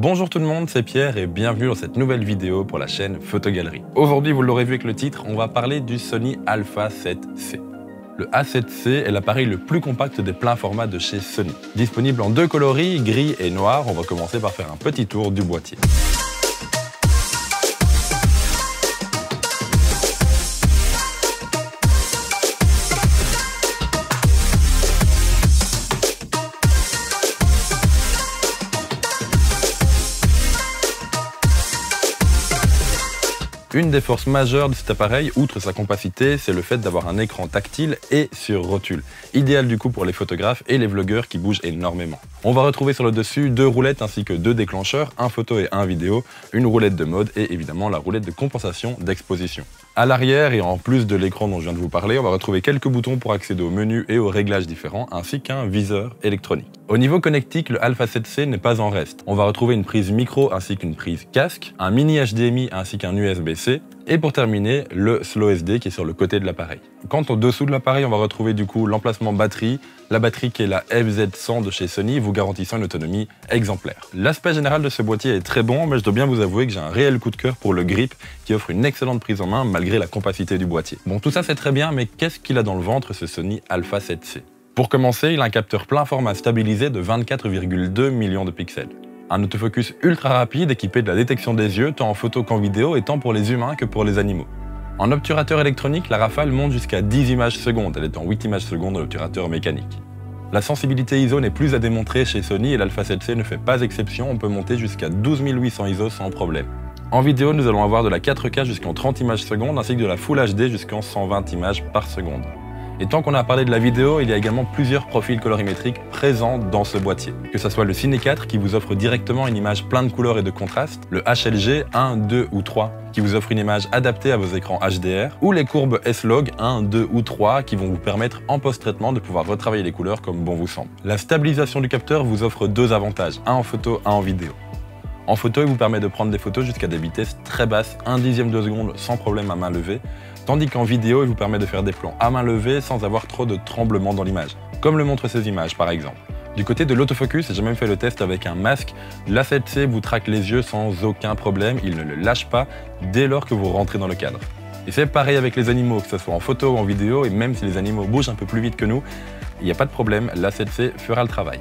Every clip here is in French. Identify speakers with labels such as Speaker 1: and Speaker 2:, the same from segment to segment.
Speaker 1: Bonjour tout le monde, c'est Pierre et bienvenue dans cette nouvelle vidéo pour la chaîne Photogalerie. Aujourd'hui, vous l'aurez vu avec le titre, on va parler du Sony Alpha 7C. Le A7C est l'appareil le plus compact des pleins formats de chez Sony. Disponible en deux coloris, gris et noir, on va commencer par faire un petit tour du boîtier. Une des forces majeures de cet appareil, outre sa compacité, c'est le fait d'avoir un écran tactile et sur rotule. Idéal du coup pour les photographes et les vlogueurs qui bougent énormément. On va retrouver sur le dessus deux roulettes ainsi que deux déclencheurs, un photo et un vidéo, une roulette de mode et évidemment la roulette de compensation d'exposition. À l'arrière et en plus de l'écran dont je viens de vous parler, on va retrouver quelques boutons pour accéder aux menus et aux réglages différents ainsi qu'un viseur électronique. Au niveau connectique, le Alpha 7C n'est pas en reste. On va retrouver une prise micro ainsi qu'une prise casque, un mini HDMI ainsi qu'un USB-C et pour terminer, le Slow SD qui est sur le côté de l'appareil. Quant au dessous de l'appareil, on va retrouver du coup l'emplacement batterie, la batterie qui est la FZ100 de chez Sony, vous garantissant une autonomie exemplaire. L'aspect général de ce boîtier est très bon, mais je dois bien vous avouer que j'ai un réel coup de cœur pour le grip qui offre une excellente prise en main malgré la compacité du boîtier. Bon, tout ça c'est très bien, mais qu'est-ce qu'il a dans le ventre ce Sony Alpha 7C? Pour commencer, il a un capteur plein format stabilisé de 24,2 millions de pixels. Un autofocus ultra rapide équipé de la détection des yeux, tant en photo qu'en vidéo, et tant pour les humains que pour les animaux. En obturateur électronique, la Rafale monte jusqu'à 10 images secondes, elle est en 8 images secondes en obturateur mécanique. La sensibilité ISO n'est plus à démontrer chez Sony et l'Alpha 7C ne fait pas exception, on peut monter jusqu'à 12 800 ISO sans problème. En vidéo, nous allons avoir de la 4K jusqu'en 30 images secondes ainsi que de la Full HD jusqu'en 120 images par seconde. Et tant qu'on a parlé de la vidéo, il y a également plusieurs profils colorimétriques présents dans ce boîtier. Que ce soit le Ciné 4 qui vous offre directement une image pleine de couleurs et de contrastes, le HLG 1, 2 ou 3 qui vous offre une image adaptée à vos écrans HDR, ou les courbes S-Log 1, 2 ou 3 qui vont vous permettre en post-traitement de pouvoir retravailler les couleurs comme bon vous semble. La stabilisation du capteur vous offre deux avantages, un en photo, un en vidéo. En photo, il vous permet de prendre des photos jusqu'à des vitesses très basses, 1/10 de seconde sans problème à main levée, tandis qu'en vidéo, il vous permet de faire des plans à main levée sans avoir trop de tremblements dans l'image, comme le montrent ces images par exemple. Du côté de l'autofocus, j'ai même fait le test avec un masque, l'A7C vous traque les yeux sans aucun problème, il ne le lâche pas dès lors que vous rentrez dans le cadre. Et c'est pareil avec les animaux, que ce soit en photo ou en vidéo, et même si les animaux bougent un peu plus vite que nous, il n'y a pas de problème, l'A7C fera le travail.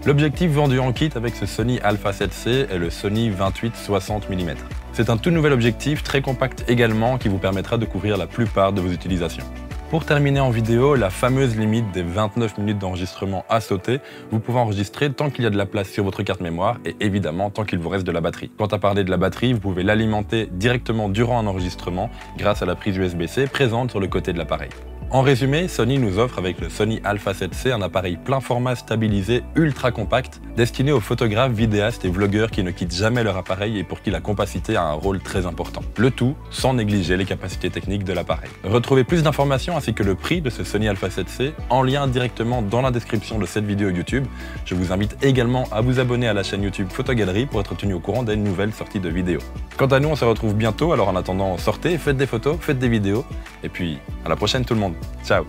Speaker 1: L'objectif vendu en kit avec ce Sony Alpha 7C est le Sony 28-60 mm. C'est un tout nouvel objectif, très compact également, qui vous permettra de couvrir la plupart de vos utilisations. Pour terminer en vidéo, la fameuse limite des 29 minutes d'enregistrement a sauté. Vous pouvez enregistrer tant qu'il y a de la place sur votre carte mémoire et évidemment tant qu'il vous reste de la batterie. Quant à parler de la batterie, vous pouvez l'alimenter directement durant un enregistrement grâce à la prise USB-C présente sur le côté de l'appareil. En résumé, Sony nous offre avec le Sony Alpha 7C un appareil plein format stabilisé ultra compact destiné aux photographes, vidéastes et vlogueurs qui ne quittent jamais leur appareil et pour qui la compacité a un rôle très important. Le tout sans négliger les capacités techniques de l'appareil. Retrouvez plus d'informations ainsi que le prix de ce Sony Alpha 7C en lien directement dans la description de cette vidéo YouTube. Je vous invite également à vous abonner à la chaîne YouTube Photogalerie pour être tenu au courant des nouvelles sorties de vidéos. Quant à nous, on se retrouve bientôt, alors en attendant, sortez, faites des photos, faites des vidéos et puis à la prochaine tout le monde. Ciao!